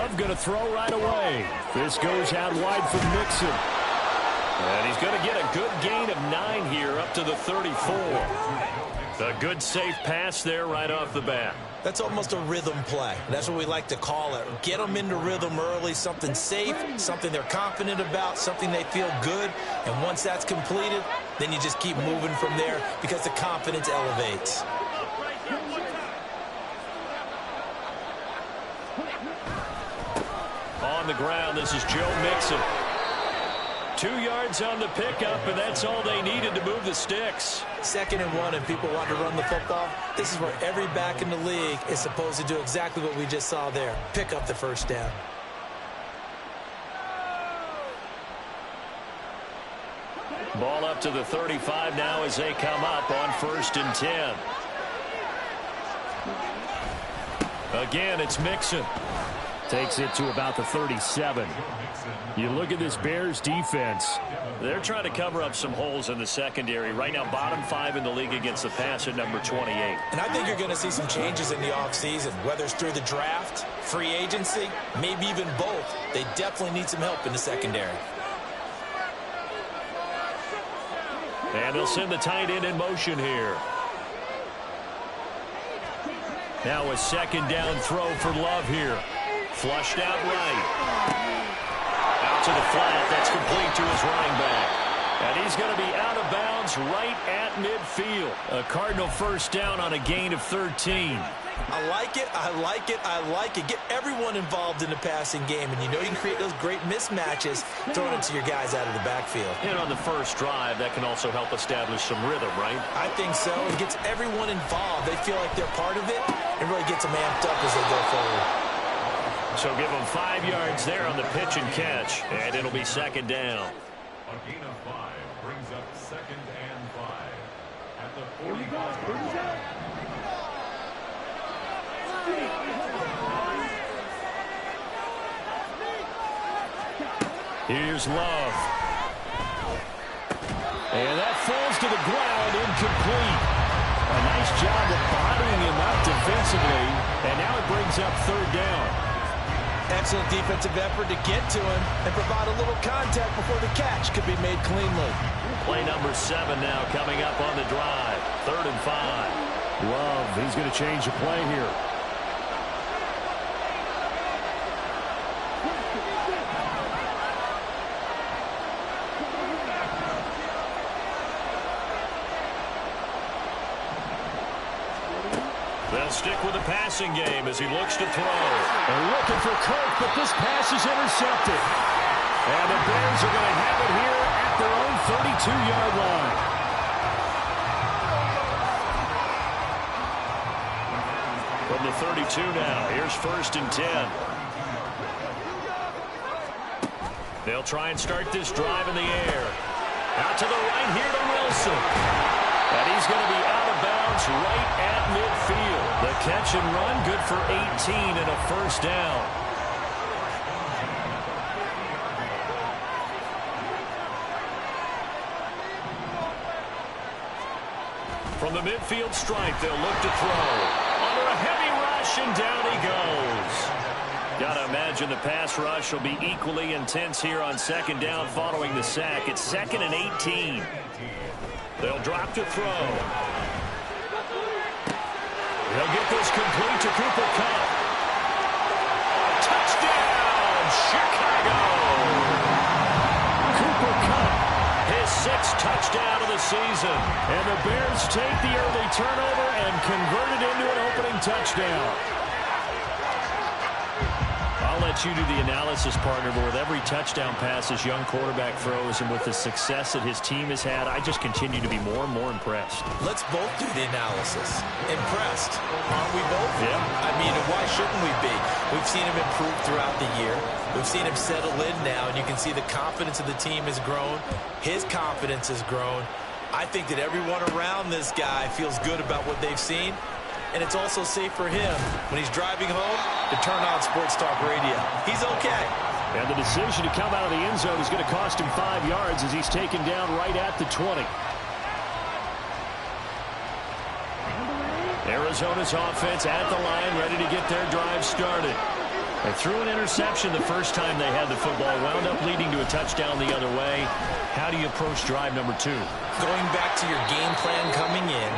Love going to throw right away. This goes out wide for Mixon. And he's going to get a good gain of 9 here up to the 34. A good safe pass there right off the bat. That's almost a rhythm play. That's what we like to call it. Get them into rhythm early, something safe, something they're confident about, something they feel good. And once that's completed, then you just keep moving from there because the confidence elevates. On the ground, this is Joe Mixon. 2 yards on the pickup, and that's all they needed to move the sticks. 2nd and 1, and people want to run the football. This is where every back in the league is supposed to do exactly what we just saw there. Pick up the first down. Ball up to the 35 now as they come up on 1st and 10. Again, it's Mixon. Takes it to about the 37. You look at this Bears defense. They're trying to cover up some holes in the secondary. Right now, bottom 5 in the league against the pass at number 28. And I think you're going to see some changes in the offseason, whether it's through the draft, free agency, maybe even both. They definitely need some help in the secondary. And they'll send the tight end in motion here. Now a 2nd down throw for Love here. Flushed out right. Out to the flat. That's complete to his running back. And he's going to be out of bounds right at midfield. A Cardinal first down on a gain of 13. I like it. I like it. I like it. Get everyone involved in the passing game. And you know you can create those great mismatches throwing it to your guys out of the backfield. And on the first drive, that can also help establish some rhythm, right? I think so. It gets everyone involved. They feel like they're part of it. It really gets them amped up as they go forward. So give them 5 yards there on the pitch and catch, and it'll be 2nd down. A gain of 5 brings up 2nd and 5 at the 45. Here's Love. And that falls to the ground, incomplete. A nice job of bodying him up defensively, and now it brings up 3rd down. Excellent defensive effort to get to him and provide a little contact before the catch could be made cleanly. Play number 7 now coming up on the drive. 3rd and 5. Love, he's going to change the play here. They'll stick with the passing game as he looks to throw. They're looking for Kirk, but this pass is intercepted. And the Bears are going to have it here at their own 32-yard line. From the 32 now, here's 1st and 10. They'll try and start this drive in the air. Out to the right here to Wilson. And he's going to be out of bounds right at midfield. The catch and run good for 18 and a first down. From the midfield stripe, they'll look to throw. Under a heavy rush, and down he goes. Got to imagine the pass rush will be equally intense here on 2nd down following the sack. It's 2nd and 18. They'll drop to throw. They'll get this complete to Cooper Kupp. Touchdown, Chicago! Cooper Kupp, his 6th touchdown of the season. And the Bears take the early turnover and convert it into an opening touchdown. I'll let you do the analysis, partner, but with every touchdown pass this young quarterback throws and with the success that his team has had, I just continue to be more and more impressed. Let's both do the analysis. Impressed, aren't we both? Yeah. I mean, why shouldn't we be? We've seen him improve throughout the year. We've seen him settle in now, and you can see the confidence of the team has grown. His confidence has grown. I think that everyone around this guy feels good about what they've seen. And it's also safe for him when he's driving home to turn on Sports Talk Radio. He's okay. And the decision to come out of the end zone is going to cost him 5 yards as he's taken down right at the 20. Arizona's offense at the line, ready to get their drive started. They threw an interception the first time they had the football, wound up leading to a touchdown the other way. How do you approach drive number 2? Going back to your game plan coming in,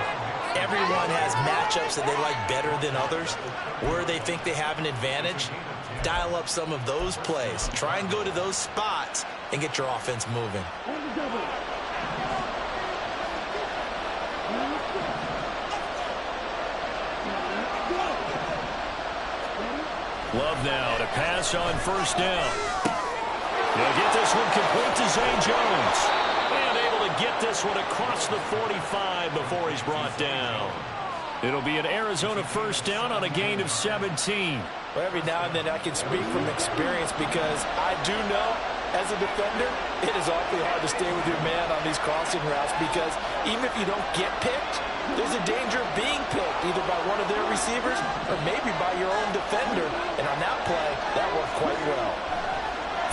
everyone has matchups that they like better than others. Where they think they have an advantage, dial up some of those plays. Try and go to those spots and get your offense moving. Love now to pass on first down. They'll get this one complete to Zay Jones. And able to get this one across the 45 before he's brought down. It'll be an Arizona first down on a gain of 17. Well, every now and then I can speak from experience because I do know as a defender it is awfully hard to stay with your man on these crossing routes because even if you don't get picked, there's a danger of being picked either by one of their receivers or maybe by your own defender. And on that play, that worked quite well.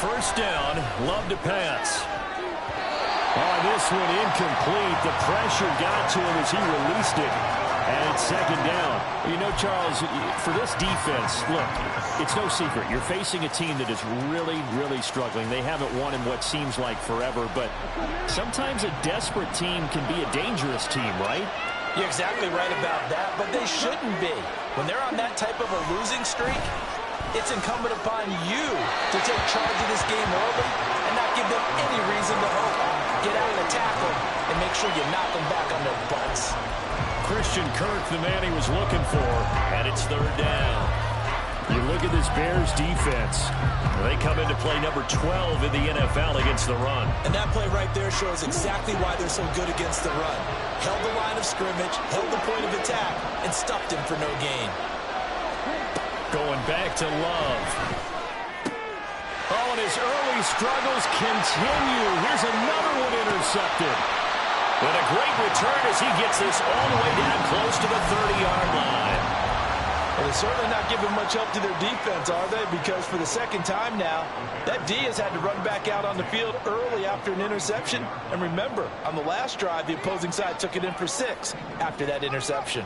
First down, Love to pass. Oh, this one incomplete. The pressure got to him as he released it. And it's second down. You know, Charles, for this defense, look, it's no secret. You're facing a team that is really, really struggling. They haven't won in what seems like forever, but sometimes a desperate team can be a dangerous team, right? You're exactly right about that, but they shouldn't be. When they're on that type of a losing streak, it's incumbent upon you to take charge of this game early and not give them any reason to hope. Get out and tackle and make sure you knock them back on their butts. Christian Kirk, the man he was looking for, and it's third down. You look at this Bears defense. They come into play number 12 in the NFL against the run. And that play right there shows exactly why they're so good against the run. Held the line of scrimmage, held the point of attack, and stuffed him for no gain. Going back to Love. Oh, and his early struggles continue. Here's another one intercepted. But a great return as he gets this all the way down close to the 30-yard line. Well, they're certainly not giving much help to their defense, are they? Because for the second time now, that D has had to run back out on the field early after an interception. And remember, on the last drive, the opposing side took it in for 6 after that interception.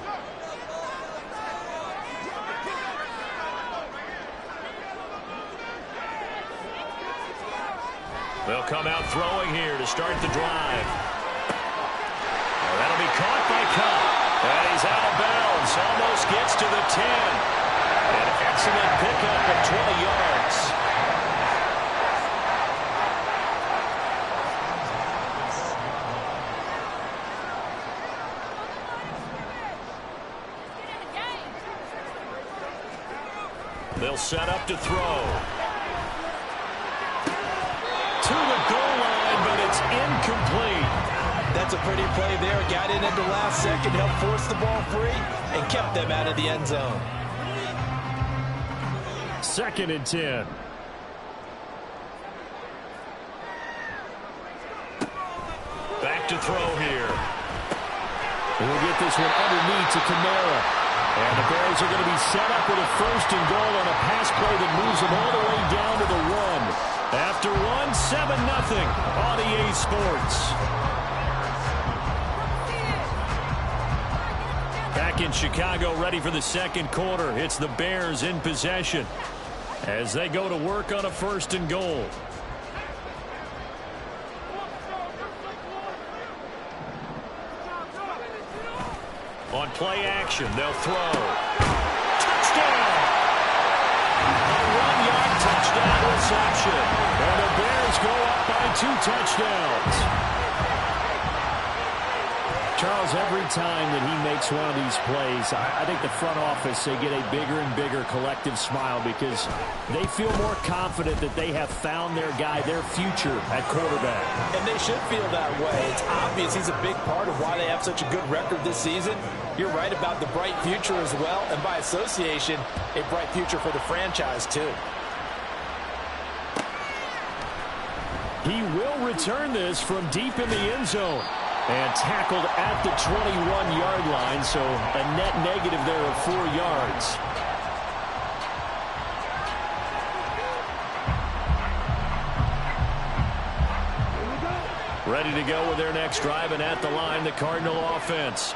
They'll come out throwing here to start the drive. That'll be caught by Cup. And he's out of bounds. Almost gets to the 10. An excellent pickup of 20 yards. They'll set up to throw. To the goal line, but it's incomplete. That's a pretty play there. Got in at the last second, helped force the ball free, and kept them out of the end zone. 2nd and 10. Back to throw here. We'll get this one underneath to Kamara. And the Bears are going to be set up with a 1st and goal on a pass play that moves them all the way down to the 1. After 7-0 on EA Sports. Back in Chicago, ready for the second quarter. It's the Bears in possession as they go to work on a 1st and goal. On play action, they'll throw. Touchdown! A 1-yard touchdown reception. And the Bears go up by 2 touchdowns. Charles, every time that he makes one of these plays, I think the front office, they get a bigger and bigger collective smile because they feel more confident that they have found their guy, their future at quarterback. And they should feel that way. It's obvious he's a big part of why they have such a good record this season. You're right about the bright future as well, and by association, a bright future for the franchise too. He will return this from deep in the end zone. And tackled at the 21-yard line, so a net negative there of 4 yards. Ready to go with their next drive, and at the line, the Cardinal offense.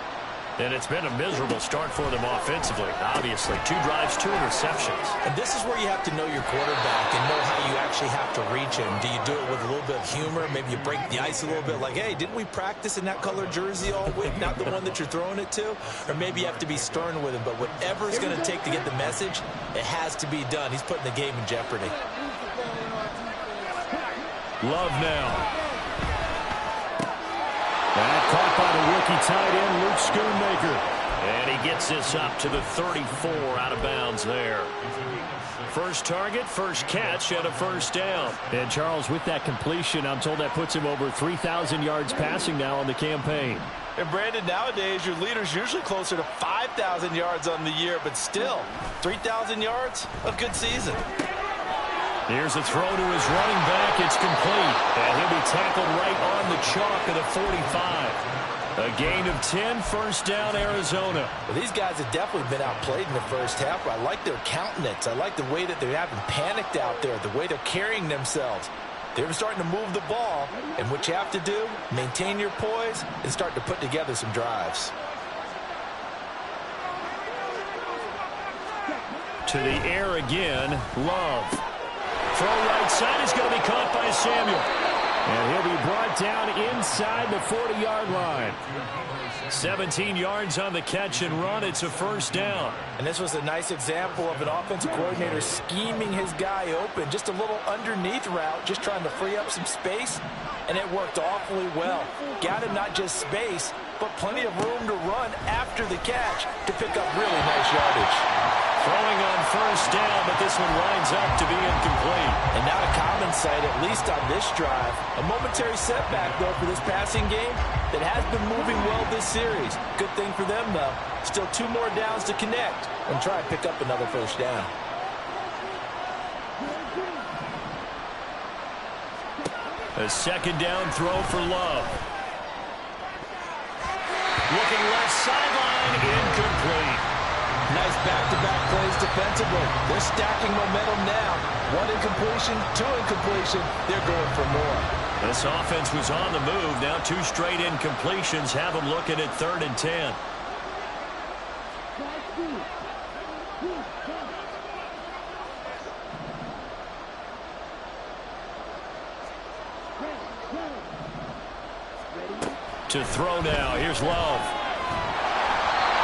And it's been a miserable start for them offensively. Obviously, 2 drives, 2 interceptions. And this is where you have to know your quarterback and know how you actually have to reach him. Do you do it with a little bit of humor? Maybe you break the ice a little bit like, hey, didn't we practice in that color jersey all week, not the one that you're throwing it to? Or maybe you have to be stern with him. But whatever it's going to take to get the message, it has to be done. He's putting the game in jeopardy. Love now. That caught by the rookie tight end, Luke Schoonmaker. And he gets this up to the 34, out of bounds there. First target, first catch, and a first down. And Charles, with that completion, I'm told that puts him over 3,000 yards passing now on the campaign. And Brandon, nowadays your leader's usually closer to 5,000 yards on the year, but still, 3,000 yards, a good season. Here's a throw to his running back. It's complete. And he'll be tackled right on the chalk of the 45. A gain of 10, first down, Arizona. Well, these guys have definitely been outplayed in the first half, but I like their countenance. I like the way that they're having panicked out there, the way they're carrying themselves. They're starting to move the ball, and what you have to do, maintain your poise and start to put together some drives. To the air again, Love. Throw right side is going to be caught by Samuel. And he'll be brought down inside the 40-yard line. 17 yards on the catch and run. It's a first down. And this was a nice example of an offensive coordinator scheming his guy open. Just a little underneath route, just trying to free up some space. And it worked awfully well. Got him not just space, but plenty of room to run after the catch to pick up really nice yardage. Throwing on first down, but this one winds up to be incomplete. And not a common sight, at least on this drive. A momentary setback, though, for this passing game that has been moving well this series. Good thing for them, though. Still 2 more downs to connect and try and pick up another first down. A second down throw for Love. Looking left sideline, incomplete. Nice back-to-back plays defensively. They're stacking momentum now. 1 incompletion, 2 incompletion. They're going for more. This offense was on the move. Now 2 straight incompletions have them looking at 3rd and 10. To throw now. Here's Love.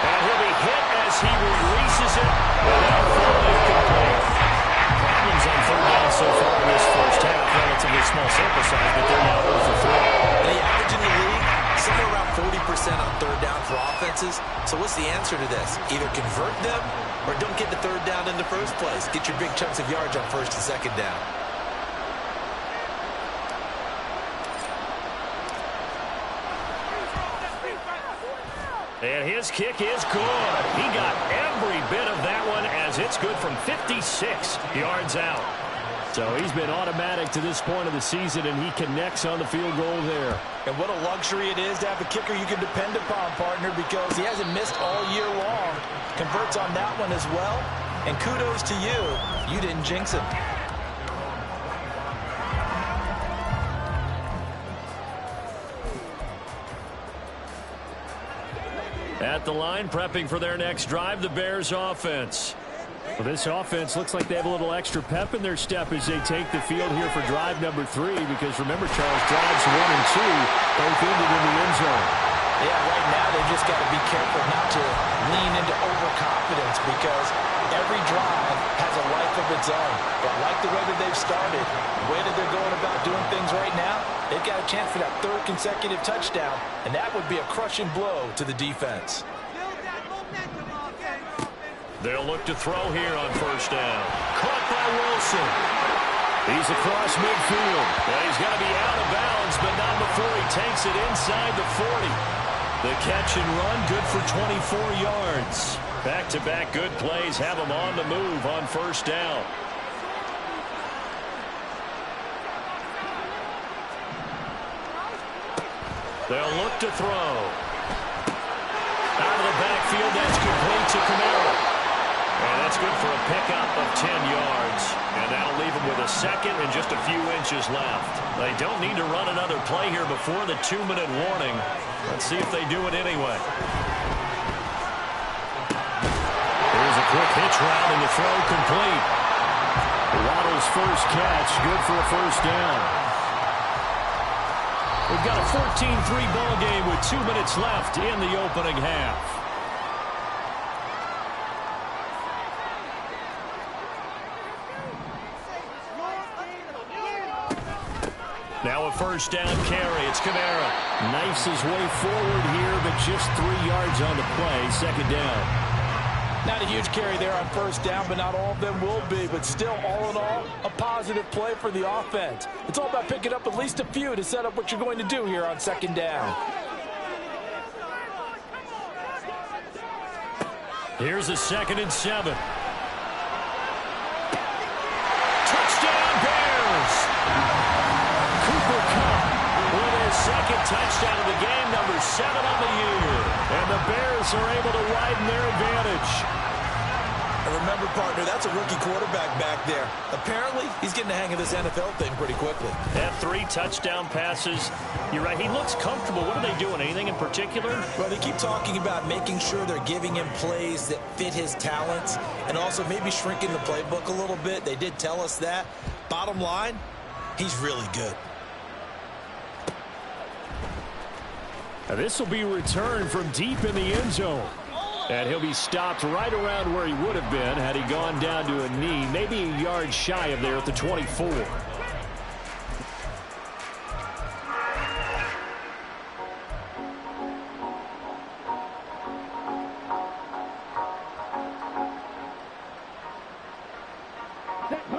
And he'll be hit as he releases it. And now fully complete. Problems on 3rd down so far in this first half. Relatively small sample size, but they're now 0 for 3. The average in the league, somewhere around 40% on 3rd down for offenses. So what's the answer to this? Either convert them or don't get the 3rd down in the first place. Get your big chunks of yards on 1st and 2nd down. And his kick is good. He got every bit of that one as it's good from 56 yards out. So he's been automatic to this point of the season, and he connects on the field goal there. And what a luxury it is to have a kicker you can depend upon, partner, because he hasn't missed all year long. Converts on that one as well. And kudos to you. You didn't jinx him. At the line, prepping for their next drive, the Bears offense. Well, this offense looks like they have a little extra pep in their step as they take the field here for drive number 3, because remember, Charles, drives 1 and 2 both ended in the end zone. Yeah, right now they just got to be careful not to lean into overconfidence, because every drive has a life of its own. But like the way that they've started, the way that they're going about doing things right now, they've got a chance for that 3rd consecutive touchdown, and that would be a crushing blow to the defense. They'll look to throw here on first down. Caught by Wilson. He's across midfield. Well, he's got to be out of bounds, but not before he takes it inside the 40. The catch and run, good for 24 yards. Back-to-back good plays have him on the move on first down. They'll look to throw. Out of the backfield, that's complete to Kamara. And that's good for a pickup of 10 yards. And that'll leave them with a second and just a few inches left. They don't need to run another play here before the 2-minute warning. Let's see if they do it anyway. Quick hitch route and the throw complete. Waddle's first catch, good for a first down. We've got a 14-3 ball game with 2 minutes left in the opening half. Now a first down carry. It's Kamara. Knifes his way forward here, but just 3 yards on the play. Second down. Not a huge carry there on first down, but not all of them will be. But still, all in all, a positive play for the offense. It's all about picking up at least a few to set up what you're going to do here on second down. Here's a 2nd and 7. Touchdown, Bears! Cooper Kupp with his 2nd touchdown of the game, number 7 on the year. And the Bears are able to widen their advantage. And remember, partner, that's a rookie quarterback back there. Apparently, he's getting the hang of this NFL thing pretty quickly. Have 3 touchdown passes. You're right, he looks comfortable. What are they doing? Anything in particular? Well, they keep talking about making sure they're giving him plays that fit his talents and also maybe shrinking the playbook a little bit. They did tell us that. Bottom line, he's really good. Now this will be returned from deep in the end zone. And he'll be stopped right around where he would have been had he gone down to a knee, maybe a yard shy of there at the 24.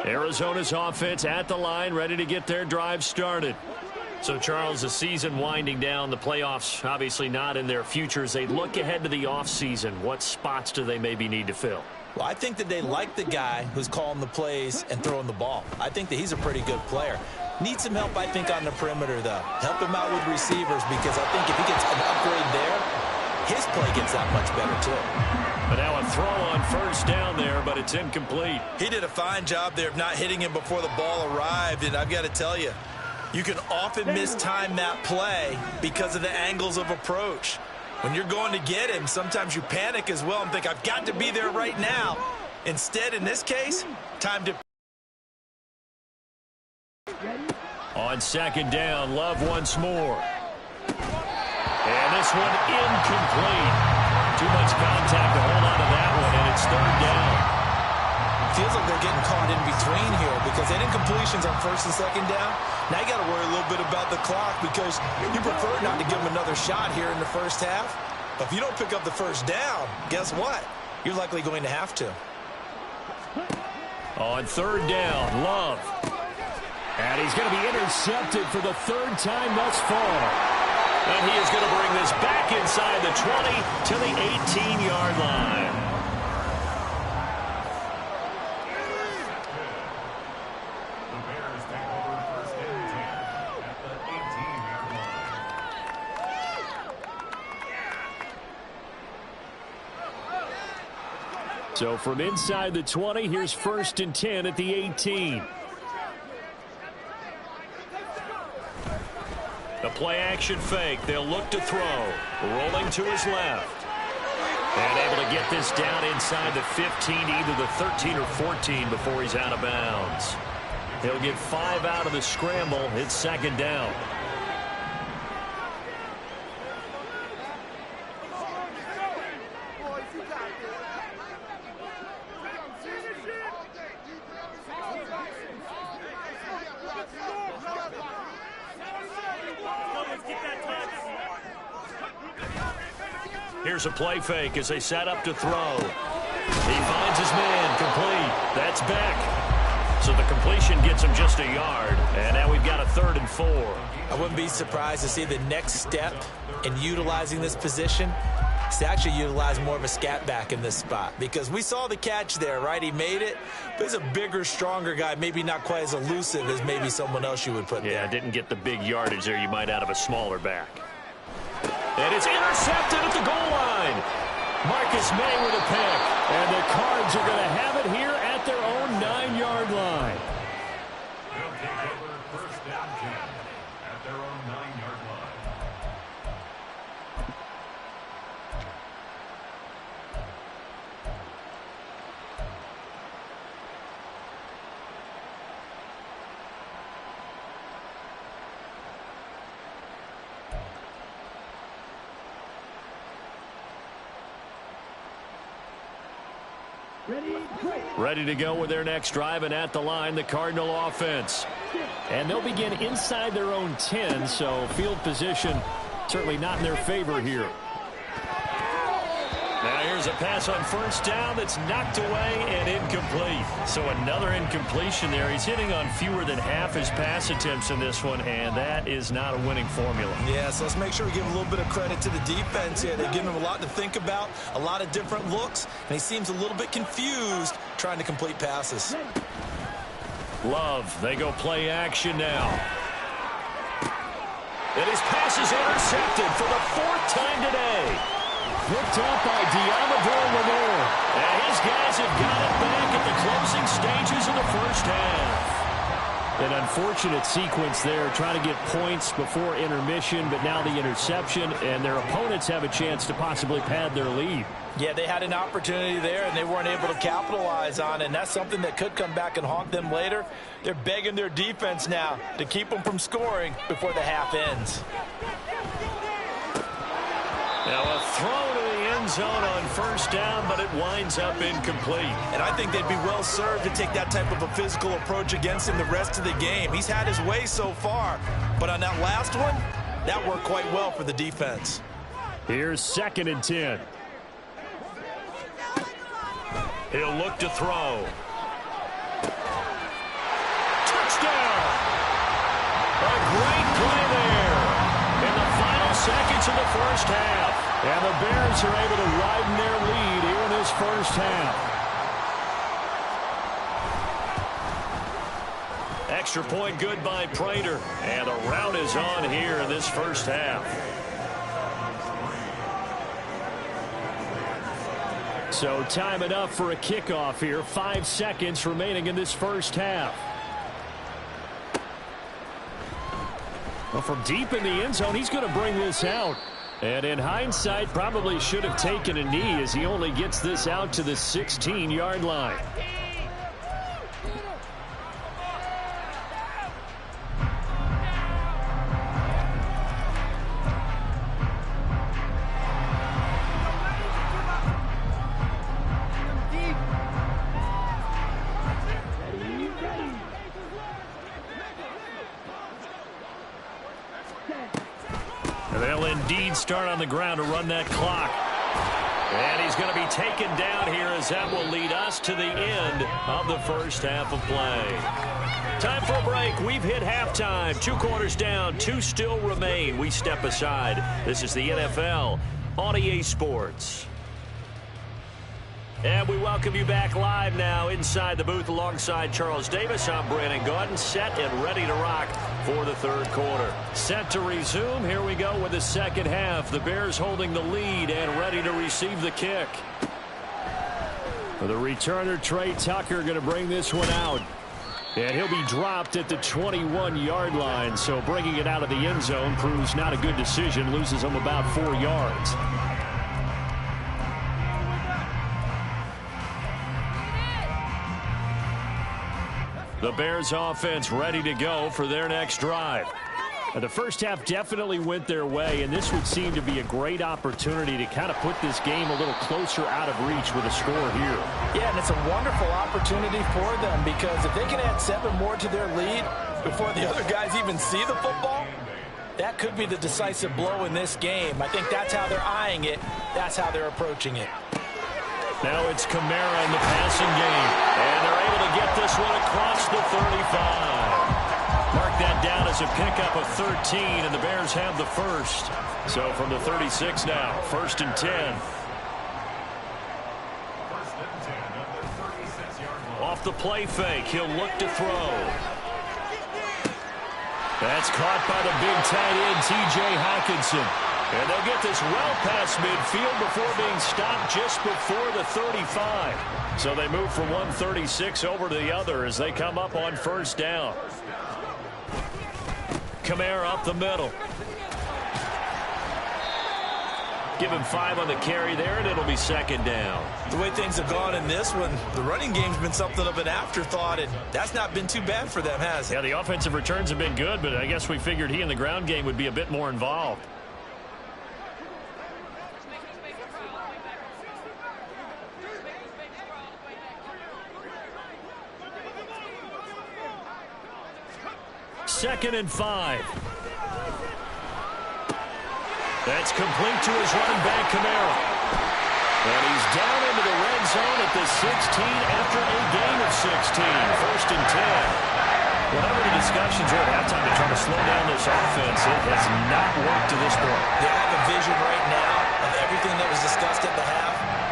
Arizona's offense at the line, ready to get their drive started. So, Charles, the season winding down, the playoffs obviously not in their futures. They look ahead to the offseason. What spots do they maybe need to fill? Well, I think that they like the guy who's calling the plays and throwing the ball. I think that he's a pretty good player. Needs some help, I think, on the perimeter, though. Help him out with receivers because I think if he gets an upgrade there, his play gets that much better, too. But now a throw on first down there, but it's incomplete. He did a fine job there of not hitting him before the ball arrived, and I've got to tell you, you can often mistime that play because of the angles of approach. When you're going to get him, sometimes you panic as well and think, I've got to be there right now. Instead, in this case, time to... On second down, Love once more. And this one incomplete. Too much contact to hold on to that one, and it's third down. Feels like they're getting caught in between here because they did incompletions on first and second down. Now you got to worry a little bit about the clock because you prefer not to give them another shot here in the first half. But if you don't pick up the first down, guess what? You're likely going to have to. On third down, Love. And he's going to be intercepted for the 3rd time thus far. And he is going to bring this back inside the 20 to the 18-yard line. So from inside the 20, here's 1st and 10 at the 18. The play-action fake. They'll look to throw. Rolling to his left. And able to get this down inside the 15, either the 13 or 14 before he's out of bounds. He'll get 5 out of the scramble. It's second down. Here's a play fake as they set up to throw. He finds his man, complete. That's back. So the completion gets him just a yard. And now we've got a 3rd and 4. I wouldn't be surprised to see the next step in utilizing this position is to actually utilize more of a scat back in this spot. Because we saw the catch there, right? He made it. But he's a bigger, stronger guy, maybe not quite as elusive as maybe someone else you would put there. Yeah, didn't get the big yardage there you might out of a smaller back. And it's intercepted at the goal line. Marcus May with a pick. And the Cards are going to have it here at their own 9-yard line. They'll take over first down 10 at their own 9-yard line. Ready to go with their next drive, and at the line, the Cardinal offense. And they'll begin inside their own 10, so field position certainly not in their favor here. Now here's a pass on first down that's knocked away and incomplete. So another incompletion there. He's hitting on fewer than half his pass attempts in this one, and that is not a winning formula. Yeah, so let's make sure we give a little bit of credit to the defense here. They've given him a lot to think about, a lot of different looks, and he seems a little bit confused trying to complete passes. Love, they go play action now. And his pass is intercepted for the 4th time today. Picked up by Lamore. And his guys have got it back at the closing stages of the first half. An unfortunate sequence there, trying to get points before intermission, but now the interception, and their opponents have a chance to possibly pad their lead. Yeah, they had an opportunity there, and they weren't able to capitalize on it, and that's something that could come back and haunt them later. They're begging their defense now to keep them from scoring before the half ends. Now a throw to the end zone on first down, but it winds up incomplete. And I think they'd be well served to take that type of a physical approach against him the rest of the game. He's had his way so far, but on that last one, that worked quite well for the defense. Here's 2nd and 10. He'll look to throw. Touchdown! A great play there in the final seconds of the first half. And the Bears are able to widen their lead here in this first half. Extra point good by Prater. And the rout is on here in this first half. So time enough for a kickoff here. 5 seconds remaining in this first half. Well, from deep in the end zone, he's going to bring this out. And in hindsight, probably should have taken a knee as he only gets this out to the 16-yard line. They'll indeed start on the ground to run that clock. And he's going to be taken down here as that will lead us to the end of the first half of play. Time for a break. We've hit halftime. 2 quarters down, 2 still remain. We step aside. This is the NFL on EA Sports. And we welcome you back live now inside the booth alongside Charles Davis. I'm Brandon Gaudin, set and ready to rock for the 3rd quarter. Set to resume. Here we go with the second half. The Bears holding the lead and ready to receive the kick. The returner, Trey Tucker, going to bring this one out. And he'll be dropped at the 21-yard line. So bringing it out of the end zone proves not a good decision. Loses him about 4 yards. The Bears offense ready to go for their next drive. The first half definitely went their way, and this would seem to be a great opportunity to kind of put this game a little closer out of reach with a score here. Yeah, and it's a wonderful opportunity for them because if they can add 7 more to their lead before the other guys even see the football, that could be the decisive blow in this game. I think that's how they're eyeing it. That's how they're approaching it. Now it's Kamara in the passing game. And they're able to get this one across the 35. Mark that down as a pickup of 13, and the Bears have the first. So from the 36 now, 1st and 10. Off the play fake, he'll look to throw. That's caught by the big tight end, T.J. Hockenson. And they'll get this well past midfield before being stopped just before the 35. So they move from 136 over to the other as they come up on first down. Kamara up the middle. Give him 5 on the carry there, and it'll be 2nd down. The way things have gone in this one, the running game's been something of an afterthought, and that's not been too bad for them, has it? Yeah, the offensive returns have been good, but I guess we figured he in the ground game would be a bit more involved. 2nd and 5. That's complete to his running back, Kamara. And he's down into the red zone at the 16 after a gain of 16. 1st and 10. Whatever the discussions are at halftime to try to slow down this offense, it has not worked to this point. They have a vision right now of everything that was discussed at the half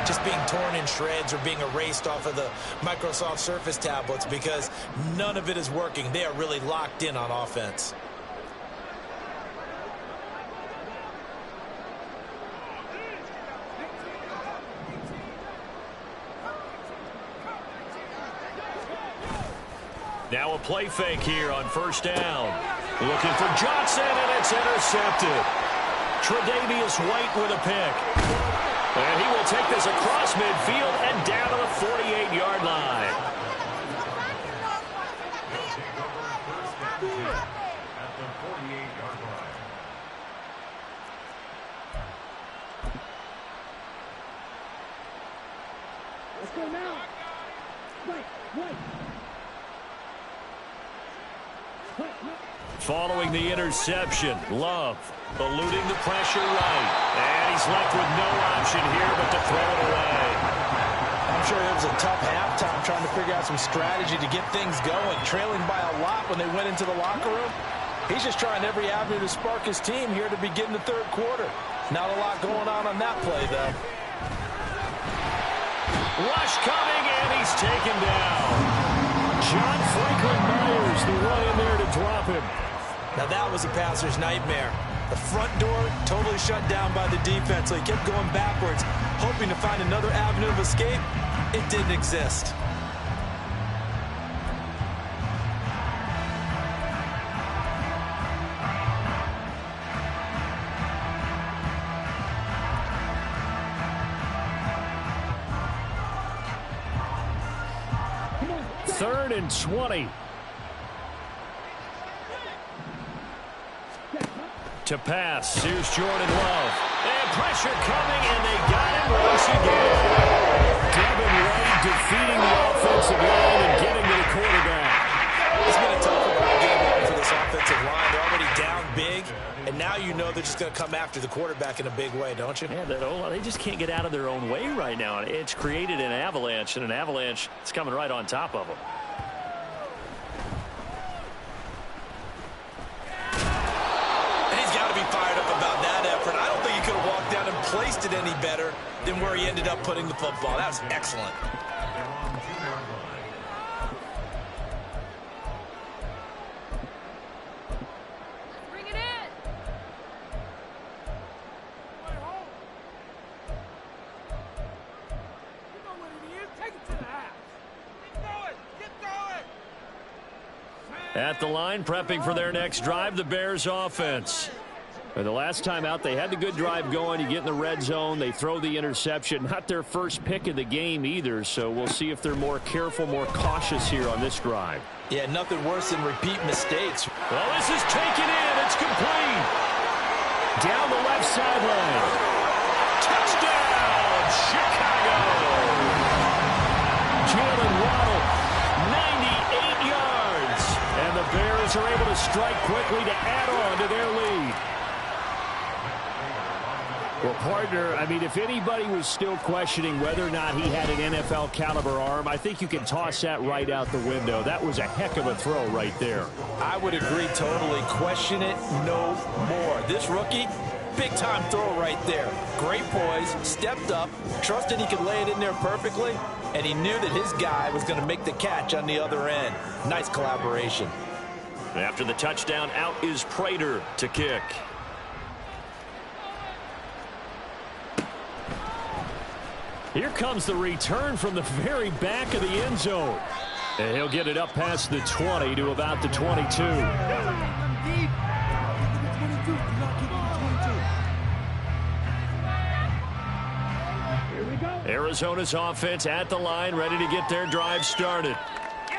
just being torn in shreds or being erased off of the Microsoft Surface tablets because none of it is working. They are really locked in on offense. Now a play fake here on 1st down. Looking for Johnson, and it's intercepted. Tre'Davious White with a pick. And he will take this across midfield and down to the 48-yard line. At the 48-yard line. Let's go now. White. Following the interception, Love eluding the pressure right. And he's left with no option here but to throw it away. I'm sure it was a tough halftime trying to figure out some strategy to get things going. Trailing by a lot when they went into the locker room. He's just trying every avenue to spark his team here to begin the 3rd quarter. Not a lot going on that play, though. Rush coming, and he's taken down. John Franklin Myers, the one in there to drop him. Now that was a passer's nightmare. The front door totally shut down by the defense, so he kept going backwards, hoping to find another avenue of escape. It didn't exist. Third and 20. To pass, here's Jordan Love. And pressure coming, and they got him once again. Devin White defeating the offensive line and getting to the quarterback. It's been a tough game for this offensive line. They're already down big, and now you know they're just going to come after the quarterback in a big way, don't you? Yeah, they just can't get out of their own way right now. It's created an avalanche, and an avalanche is coming right on top of them. Placed it any better than where he ended up putting the football. That was excellent. Bring it in. You know what it is. Take it to the house. Get going. At the line, prepping for their next drive, the Bears offense. The last time out, they had the good drive going. You get in the red zone, they throw the interception. Not their first pick of the game either, so we'll see if they're more careful, more cautious here on this drive. Yeah, nothing worse than repeat mistakes. Well, this is taken in. It's complete. Down the left sideline. Touchdown, Chicago. Jalen Waddle, 98 yards. And the Bears are able to strike quickly to add on to their lead. Well, partner, I mean, if anybody was still questioning whether or not he had an NFL caliber arm, I think you can toss that right out the window. That was a heck of a throw right there. I would agree totally. Question it no more. This rookie, big-time throw right there. Great poise, stepped up, trusted he could lay it in there perfectly, and he knew that his guy was going to make the catch on the other end. Nice collaboration. After the touchdown, out is Prater to kick. Here comes the return from the very back of the end zone. And he'll get it up past the 20 to about the 22. Arizona's offense at the line, ready to get their drive started.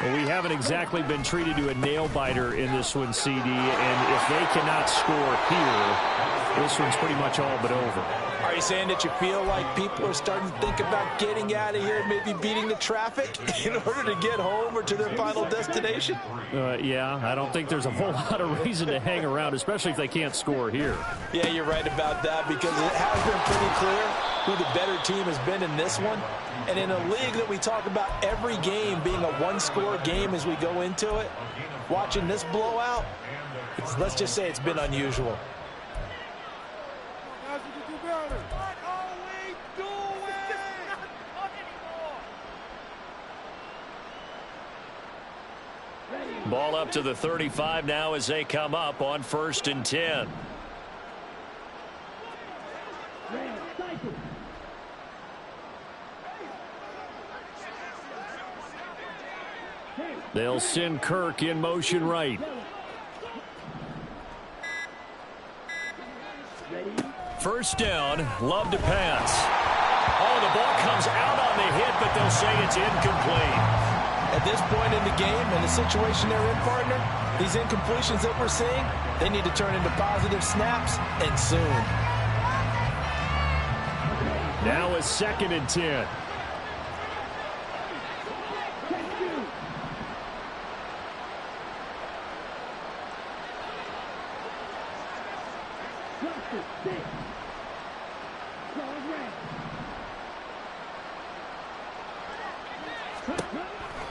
Well, we haven't exactly been treated to a nail-biter in this one, CD, and if they cannot score here, this one's pretty much all but over. All right, you saying that you feel like people are starting to think about getting out of here, maybe beating the traffic in order to get home or to their final destination? Yeah, I don't think there's a whole lot of reason to hang around, especially if they can't score here. Yeah, you're right about that, because it has been pretty clear who the better team has been in this one. And in a league that we talk about every game being a one-score game as we go into it, watching this blowout, let's just say it's been unusual. Ball up to the 35 now as they come up on 1st and 10. They'll send Kirk in motion right. First down, Love to pass. Oh, the ball comes out on the hit, but they'll say it's incomplete. At this point in the game and the situation they're in, partner, these incompletions that we're seeing, they need to turn into positive snaps, and soon. Now a 2nd and 10.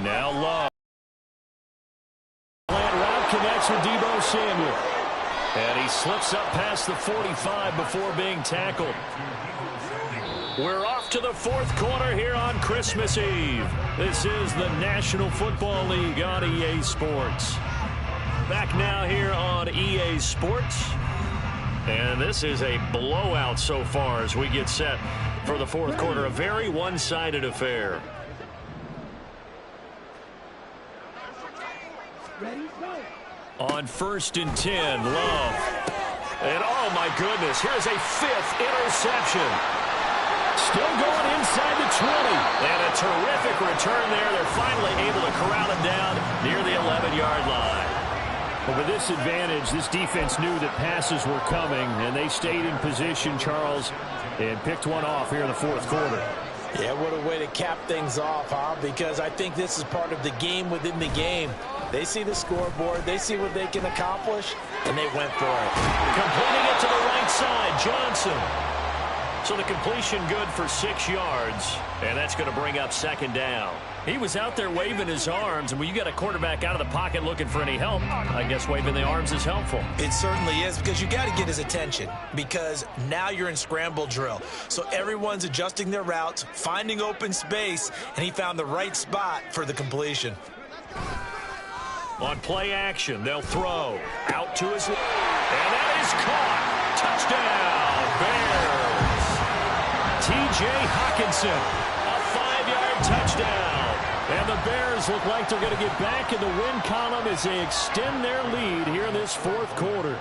Now Love. Route connects with Deebo Samuel. And he slips up past the 45 before being tackled. We're off to the 4th quarter here on Christmas Eve. This is the National Football League on EA Sports. Back now here on EA Sports. And this is a blowout so far as we get set for the 4th quarter. A very one-sided affair. On 1st and 10, Love. And oh my goodness, here's a 5th interception. Still going inside the 20. And a terrific return there. They're finally able to corral him down near the 11-yard line. Well, with this advantage, this defense knew that passes were coming, and they stayed in position, Charles, and picked one off here in the 4th quarter. Yeah, what a way to cap things off, huh? Because I think this is part of the game within the game. They see the scoreboard, they see what they can accomplish, and they went for it. Completing it to the right side, Johnson. So the completion good for 6 yards, and that's going to bring up 2nd down. He was out there waving his arms, and when you got a quarterback out of the pocket looking for any help, I guess waving the arms is helpful. It certainly is, because you got to get his attention, because now you're in scramble drill. So everyone's adjusting their routes, finding open space, and he found the right spot for the completion. On play action, they'll throw out to his left, and that is caught. Touchdown, Bears. T.J. Hawkinson, a 5-yard touchdown. And the Bears look like they're going to get back in the win column as they extend their lead here in this 4th quarter.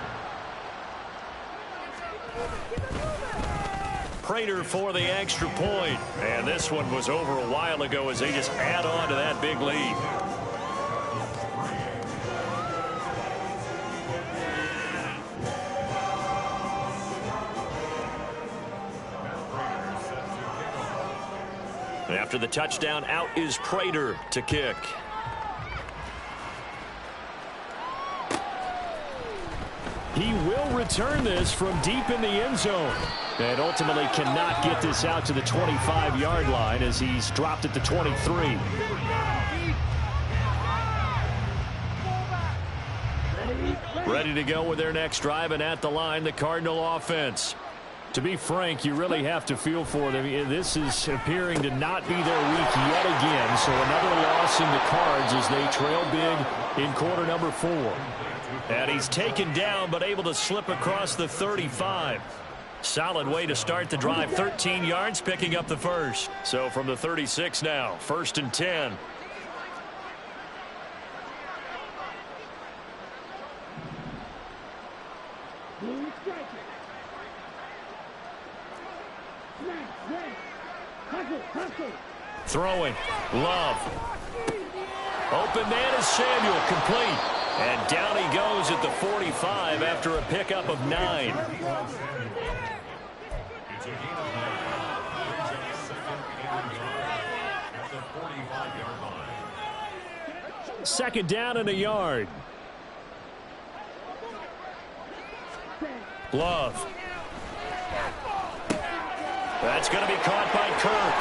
Prater for the extra point. And this one was over a while ago as they just add on to that big lead. After the touchdown, out is Prater to kick. He will return this from deep in the end zone. And ultimately cannot get this out to the 25-yard line as he's dropped at the 23. Ready to go with their next drive, and at the line, the Cardinal offense. To be frank, you really have to feel for them. This is appearing to not be their week yet again. So another loss in the Cards as they trail big in quarter number 4. And he's taken down but able to slip across the 35. Solid way to start the drive. 13 yards, picking up the first. So from the 36 now, 1st and 10. Throwing, Love. Open man is Samuel, complete. And down he goes at the 45 after a pickup of 9. a gain of 9. Brings up second and 9 at the 45-yard line. Second down and a yard. Love. That's going to be caught by Kirk.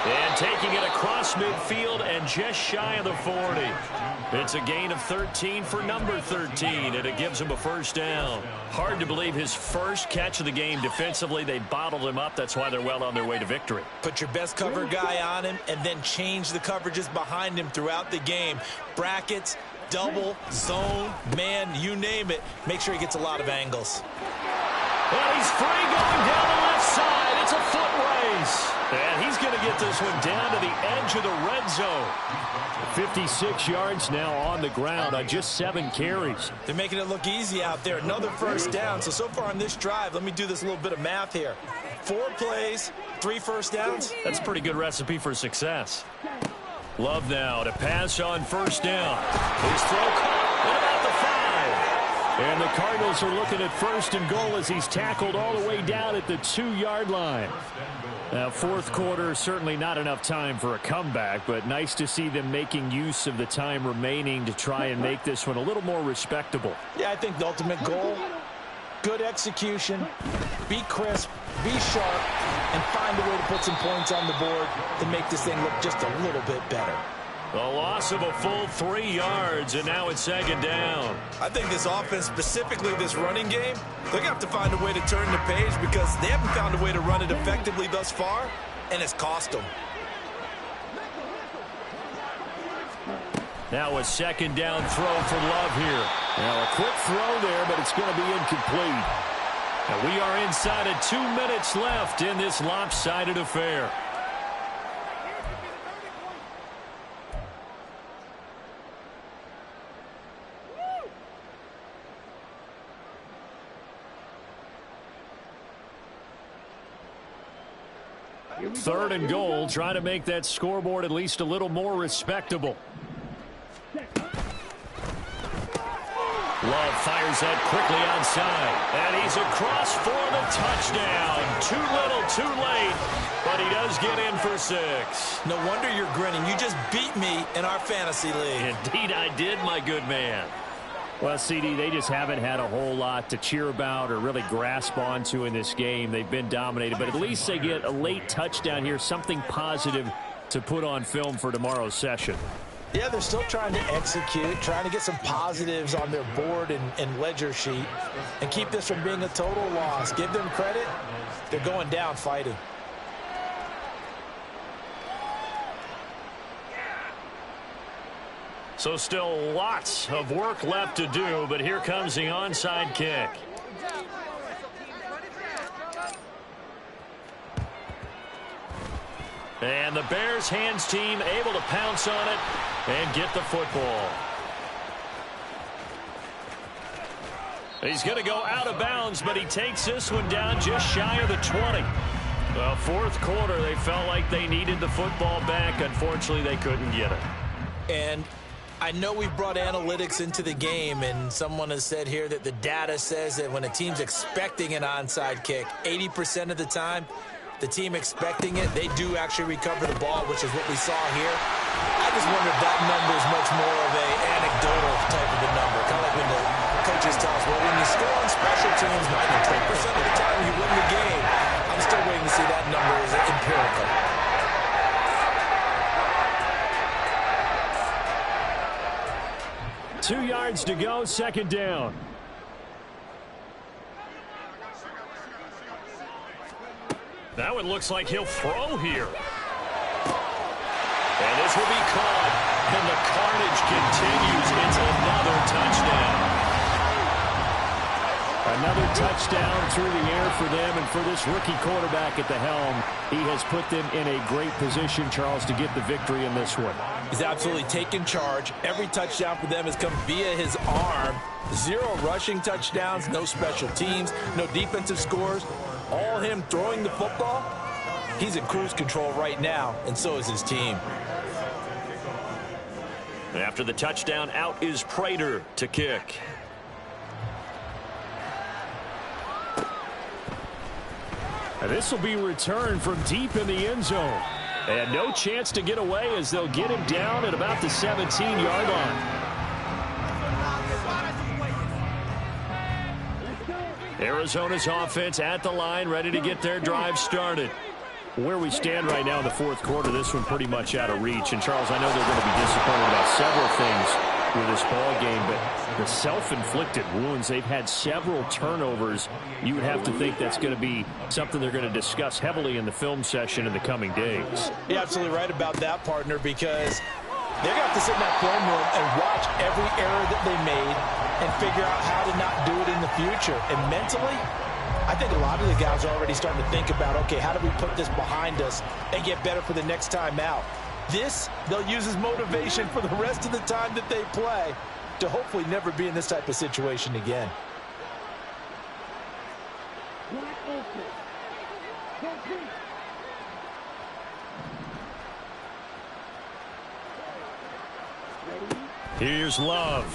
And taking it across midfield and just shy of the 40. It's a gain of 13 for number 13, and it gives him a first down. Hard to believe his first catch of the game defensively. They bottled him up. That's why they're well on their way to victory. Put your best cover guy on him and then change the coverages behind him throughout the game. Brackets, double, zone, man, you name it. Make sure he gets a lot of angles. And he's free going down the left side. It's a foot race. And he's going to get this one down to the edge of the red zone. 56 yards now on the ground on just 7 carries. They're making it look easy out there. Another first down. So far on this drive, let me do this little bit of math here. 4 plays, 3 first downs. That's a pretty good recipe for success. Love now to pass on first down. His throw caught at about the 5. And the Cardinals are looking at first and goal as he's tackled all the way down at the 2-yard line. Now, fourth quarter, certainly not enough time for a comeback, but nice to see them making use of the time remaining to try and make this one a little more respectable. Yeah, I think the ultimate goal, good execution, be crisp, be sharp, and find a way to put some points on the board to make this thing look just a little bit better. A loss of a full 3 yards, and now it's second down. I think this offense, specifically this running game, they're going to have to find a way to turn the page because they haven't found a way to run it effectively thus far, and it's cost them. Now a second down throw for Love here. Now a quick throw there, but it's going to be incomplete. And we are inside of 2 minutes left in this lopsided affair. Third and goal, trying to make that scoreboard at least a little more respectable. Love fires that quickly outside. And he's across for the touchdown. Too little, too late. But he does get in for 6. No wonder you're grinning. You just beat me in our fantasy league. Indeed I did, my good man. Well, CD, they just haven't had a whole lot to cheer about or really grasp onto in this game. They've been dominated, but at least they get a late touchdown here, something positive to put on film for tomorrow's session. Yeah, they're still trying to execute, trying to get some positives on their board and ledger sheet and keep this from being a total loss. Give them credit. They're going down fighting. So still lots of work left to do, but here comes the onside kick. And the Bears hands team able to pounce on it and get the football. He's going to go out of bounds, but he takes this one down just shy of the 20. Well, fourth quarter, they felt like they needed the football back. Unfortunately, they couldn't get it. And I know we brought analytics into the game, and someone has said here that the data says that when a team's expecting an onside kick, 80% of the time, the team expecting it, they do actually recover the ball, which is what we saw here. I just wonder if that number is much more of an anecdotal type of a number. Kind of like when the coaches tell us, well, when you score on special teams, 93% of the time you win the game. I'm still waiting to see that number is empirical. 2 yards to go, second down. That one looks like he'll throw here. And this will be caught. And the carnage continues. It's another touchdown. Another touchdown through the air for them, and for this rookie quarterback at the helm, he has put them in a great position, Charles, to get the victory in this one. He's absolutely taken charge. Every touchdown for them has come via his arm. 0 rushing touchdowns, no special teams, no defensive scores. All him throwing the football. He's in cruise control right now, and so is his team. After the touchdown, out is Prater to kick. And this will be returned from deep in the end zone. And no chance to get away as they'll get him down at about the 17-yard line. Arizona's offense at the line, ready to get their drive started. Where we stand right now in the fourth quarter, this one pretty much out of reach. And, Charles, I know they're going to be disappointed about several things with this ball game, but the self-inflicted wounds, they've had several turnovers. You would have to think that's going to be something they're going to discuss heavily in the film session in the coming days. You're absolutely right about that, partner, because they're going to have to sit in that film room and watch every error that they made and figure out how to not do it in the future. And mentally, I think a lot of the guys are already starting to think about, okay, how do we put this behind us and get better for the next time out? This, they'll use as motivation for the rest of the time that they play to hopefully never be in this type of situation again. Here's Love.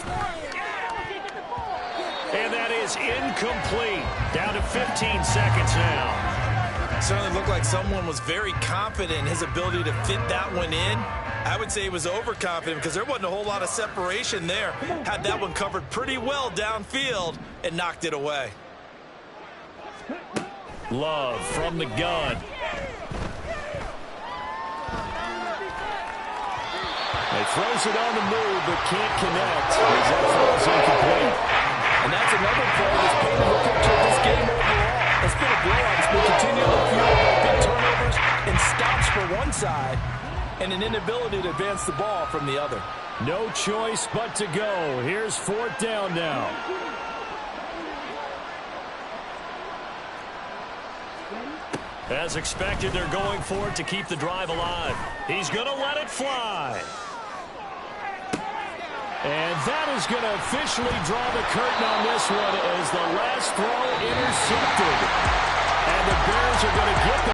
And that is incomplete. Down to 15 seconds now. Certainly looked like someone was very confident in his ability to fit that one in. I would say he was overconfident because there wasn't a whole lot of separation there. Had that one covered pretty well downfield and knocked it away. Love from the gun. He throws it on the move, but can't connect as that throws incomplete. And that's another play that's painted the picture of this game overall. It's been a blowout. It's been continually fueled by big turnovers and stops for one side and an inability to advance the ball from the other. No choice but to go. Here's fourth down now. As expected, they're going for it to keep the drive alive. He's going to let it fly. And that is going to officially draw the curtain on this one as the last throw intercepted. And the Bears are going to get the